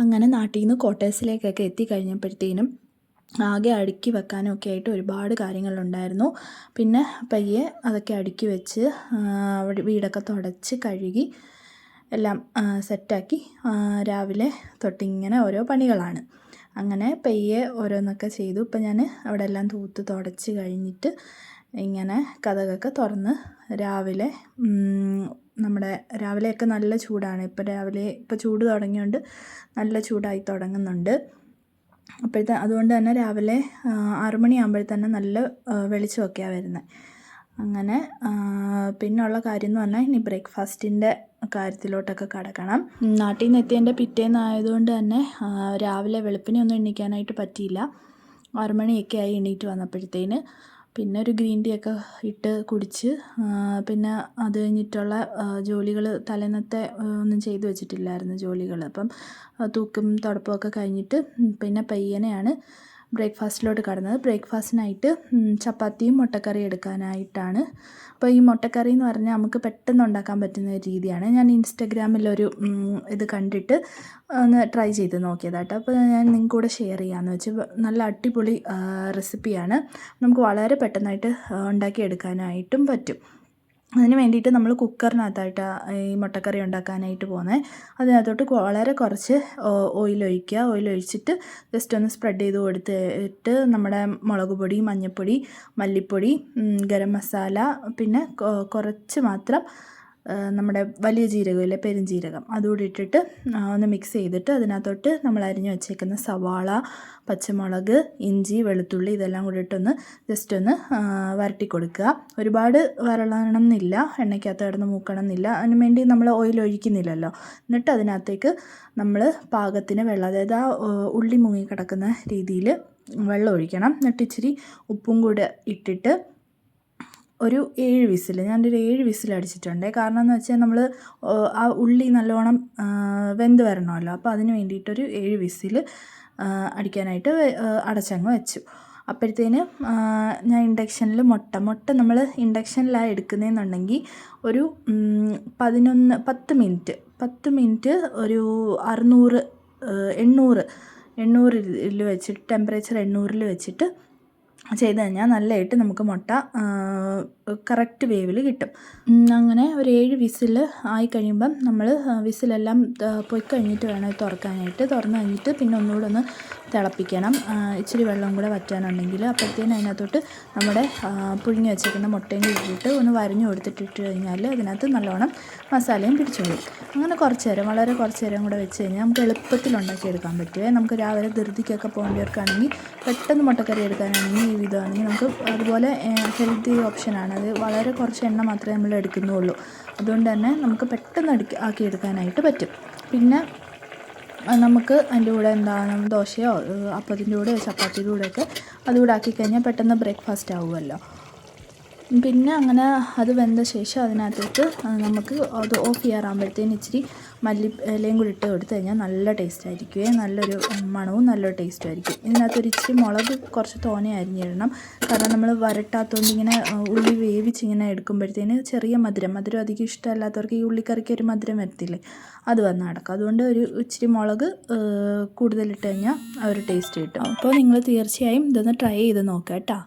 അങ്ങനെ നാട്ടിൽ നിന്ന് ക്വാർട്ടേഴ്സിലേക്കൊക്കെ എത്തിക്കഴിഞ്ഞപ്പോഴത്തേനും ആകെ അടുക്കി വെക്കാനും ഒക്കെ ആയിട്ട് ഒരുപാട് കാര്യങ്ങളുണ്ടായിരുന്നു. പിന്നെ പയ്യെ അതൊക്കെ അടുക്കി വെച്ച് അവിടെ വീടൊക്കെ തുടച്ച് കഴുകി എല്ലാം സെറ്റാക്കി രാവിലെ തൊട്ടിങ്ങനെ ഓരോ പണികളാണ്. അങ്ങനെ പയ്യെ ഓരോന്നൊക്കെ ചെയ്തു. ഇപ്പം ഞാൻ അവിടെ എല്ലാം തൂത്ത് തുടച്ച് കഴിഞ്ഞിട്ട് ഇങ്ങനെ കതകൊക്കെ തുറന്ന് രാവിലെ നമ്മുടെ രാവിലെയൊക്കെ നല്ല ചൂടാണ്. ഇപ്പോൾ ചൂട് തുടങ്ങിയോണ്ട് നല്ല ചൂടായി തുടങ്ങുന്നുണ്ട്. അതുകൊണ്ട് തന്നെ രാവിലെ 6 മണിയാകുമ്പോൾ തന്നെ നല്ല വെളിച്ചമൊക്കെയാണ് വരുന്നത്. അങ്ങനെ പിന്നെയുള്ള കാര്യം എന്ന് പറഞ്ഞാൽ ഇനി ബ്രേക്ക്ഫാസ്റ്റിൻ്റെ കാര്യത്തിലോട്ടൊക്കെ കടക്കണം. നാട്ടിൽ നിന്ന് എത്തിയതിൻ്റെ പിറ്റേന്നായതുകൊണ്ട് തന്നെ രാവിലെ വെളുപ്പിനെ ഒന്നും എണീക്കാനായിട്ട് പറ്റിയില്ല. 6 മണിയൊക്കെ ആയി എണീറ്റ് വന്നപ്പോഴത്തേന്. പിന്നെ ഒരു ഗ്രീൻ ടീ ഒക്കെ ഇട്ട് കുടിച്ച് പിന്നെ അത് കഴിഞ്ഞിട്ടുള്ള ജോലികൾ തലേന്നത്തെ ഒന്നും ചെയ്തു വെച്ചിട്ടില്ലായിരുന്നു ജോലികൾ. അപ്പം തൂക്കും തുടപ്പമൊക്കെ കഴിഞ്ഞിട്ട് പിന്നെ പയ്യനെയാണ് ബ്രേക്ക്ഫാസ്റ്റിലോട്ട് കടന്നത്. ബ്രേക്ക്ഫാസ്റ്റിനായിട്ട് ചപ്പാത്തിയും മുട്ടക്കറി എടുക്കാനായിട്ടാണ്. അപ്പോൾ ഈ മുട്ടക്കറി എന്ന് പറഞ്ഞാൽ നമുക്ക് പെട്ടെന്ന് ഉണ്ടാക്കാൻ പറ്റുന്ന രീതിയാണ്. ഞാൻ ഇൻസ്റ്റഗ്രാമിലൊരു ഇത് കണ്ടിട്ട് ഒന്ന് ട്രൈ ചെയ്ത് നോക്കിയതാട്ടോ. അപ്പോൾ ഞാൻ നിങ്ങൾക്ക് കൂടെ ഷെയർ ചെയ്യാമെന്ന് വെച്ച്. നല്ല അടിപൊളി റെസിപ്പിയാണ്. നമുക്ക് വളരെ പെട്ടെന്നായിട്ട് ഉണ്ടാക്കിയെടുക്കാനായിട്ടും പറ്റും. അതിന് വേണ്ടിയിട്ട് നമ്മൾ കുക്കറിനകത്തായിട്ട് ഈ മുട്ടക്കറി ഉണ്ടാക്കാനായിട്ട് പോകുന്നത്. അതിനകത്തോട്ട് വളരെ കുറച്ച് ഓയിൽ ഒഴിക്കുക. ഓയിൽ ഒഴിച്ചിട്ട് ജസ്റ്റ് ഒന്ന് സ്പ്രെഡ് ചെയ്ത് കൊടുത്തിട്ട് നമ്മുടെ മുളക് പൊടി, മഞ്ഞൾപ്പൊടി, മല്ലിപ്പൊടി, ഗരം മസാല, പിന്നെ കുറച്ച് മാത്രം നമ്മുടെ വലിയ ജീരകമില്ലേ, പെരുംജീരകം, അതുകൂടി ഇട്ടിട്ട് ഒന്ന് മിക്സ് ചെയ്തിട്ട് അതിനകത്തോട്ട് നമ്മൾ അരിഞ്ഞ് വെച്ചേക്കുന്ന സവാള, പച്ചമുളക്, ഇഞ്ചി, വെളുത്തുള്ളി ഇതെല്ലാം കൂടി ഇട്ടൊന്ന് ജസ്റ്റ് ഒന്ന് വരട്ടി കൊടുക്കുക. ഒരുപാട് വരളണം എന്നില്ല, എണ്ണയ്ക്കകത്ത് കിടന്ന് മൂക്കണം എന്നില്ല. അതിന് വേണ്ടി നമ്മൾ ഓയിൽ ഒഴിക്കുന്നില്ലല്ലോ. എന്നിട്ട് അതിനകത്തേക്ക് നമ്മൾ പാകത്തിന് വെള്ളം, അതായത് ആ ഉള്ളി മുങ്ങി കിടക്കുന്ന രീതിയിൽ വെള്ളം ഒഴിക്കണം. എന്നിട്ട് ഇച്ചിരി ഉപ്പും കൂടെ ഇട്ടിട്ട് ഒരു 7 വിസിൽ, ഞാനൊരു 7 വിസിൽ അടിച്ചിട്ടുണ്ട്. കാരണം എന്ന് വെച്ചാൽ നമ്മൾ ആ ഉള്ളി നല്ലോണം വെന്ത് വരണമല്ലോ. അപ്പോൾ അതിന് വേണ്ടിയിട്ടൊരു 7 വിസിൽ അടിക്കാനായിട്ട് അടച്ചങ്ങ് വെച്ചു. അപ്പോഴത്തേന് ഞാൻ ഇൻഡക്ഷനിൽ മുട്ട നമ്മൾ ഇൻഡക്ഷനിലാണ് എടുക്കുന്നതെന്നുണ്ടെങ്കിൽ ഒരു 10 മിനിറ്റ് ഒരു 800 വെച്ചിട്ട്, ടെമ്പറേച്ചർ 800 വെച്ചിട്ട് ചെയ്ത് കഴിഞ്ഞാൽ നല്ലതായിട്ട് നമുക്ക് മുട്ട കറക്റ്റ് വേവിൽ കിട്ടും. അങ്ങനെ ഒരു 7 വിസിൽ ആയി കഴിയുമ്പം നമ്മൾ വിസിലെല്ലാം പോയി കഴിഞ്ഞിട്ട് വേണം തുറക്കാനായിട്ട്. തുറന്ന് കഴിഞ്ഞിട്ട് പിന്നെ ഒന്നുകൂടെ ഒന്ന് തിളപ്പിക്കണം, ഇച്ചിരി വെള്ളം കൂടെ വറ്റാനുണ്ടെങ്കിൽ. അപ്പോഴത്തേനും അതിനകത്തോട്ട് നമ്മുടെ പുഴുങ്ങി വെച്ചേക്കുന്ന മുട്ടയും ഇട്ടിട്ട് ഒന്ന് വരഞ്ഞു കൊടുത്തിട്ടിട്ട് കഴിഞ്ഞാൽ അതിനകത്ത് നല്ലോണം മസാലയും പിടിച്ചോളും. അങ്ങനെ വളരെ കുറച്ച് നേരം കൂടെ വെച്ച് കഴിഞ്ഞാൽ നമുക്ക് എളുപ്പത്തിൽ ഉണ്ടാക്കിയെടുക്കാൻ പറ്റുമേ. നമുക്ക് രാവിലെ ധൃതിക്കൊക്കെ പോകേണ്ടവർക്കാണെങ്കിൽ പെട്ടെന്ന് മുട്ടക്കറി എടുക്കാനാണെങ്കിൽ ഈ വിധമാണെങ്കിൽ നമുക്ക് അതുപോലെ ഹെൽത്തി ഓപ്ഷനാണ്. അത് വളരെ കുറച്ച് എണ്ണ മാത്രമേ നമ്മൾ എടുക്കുന്നുള്ളൂ. അതുകൊണ്ട് തന്നെ നമുക്ക് പെട്ടെന്ന് ആക്കിയെടുക്കാനായിട്ട് പറ്റും. പിന്നെ നമുക്ക് അതിൻ്റെ കൂടെ എന്താണ് ദോശയോ അപ്പത്തിൻ്റെ കൂടെയോ ചപ്പാത്തിയുടെ കൂടെയൊക്കെ അതുകൂടെ ആക്കിക്കഴിഞ്ഞാൽ പെട്ടെന്ന് ബ്രേക്ക്ഫാസ്റ്റ് ആവുമല്ലോ. പിന്നെ അങ്ങനെ അത് വെന്ത ശേഷം അതിനകത്തേക്ക് നമുക്ക് അത് ഓഫ് ചെയ്യാറാകുമ്പോഴത്തേന് ഇച്ചിരി ഇലയും കൂടി ഇട്ട് കൊടുത്തു കഴിഞ്ഞാൽ നല്ല ടേസ്റ്റ് ആയിരിക്കുമേ. നല്ലൊരു മണവും നല്ലൊരു ടേസ്റ്റും ആയിരിക്കും. ഇതിനകത്തൊരു ഇച്ചിരി മുളക് കുറച്ച് തോനെ അരിഞ്ഞിടണം. കാരണം നമ്മൾ വരട്ടാത്തതുകൊണ്ട് ഇങ്ങനെ ഉള്ളി വേവിച്ചിങ്ങനെ എടുക്കുമ്പോഴത്തേന് ചെറിയ മധുരം അധികം ഇഷ്ടമല്ലാത്തവർക്ക് ഈ ഉള്ളിക്കറിക്ക് ഒരു മധുരം വരത്തില്ലേ, അത് വന്ന് നടക്കും. അതുകൊണ്ട് ഒരു ഇച്ചിരി മുളക് കൂടുതലിട്ട് കഴിഞ്ഞാൽ ആ ഒരു ടേസ്റ്റ് കിട്ടും. അപ്പോൾ നിങ്ങൾ തീർച്ചയായും ഇതൊന്ന് ട്രൈ ചെയ്ത് നോക്കാം കേട്ടോ.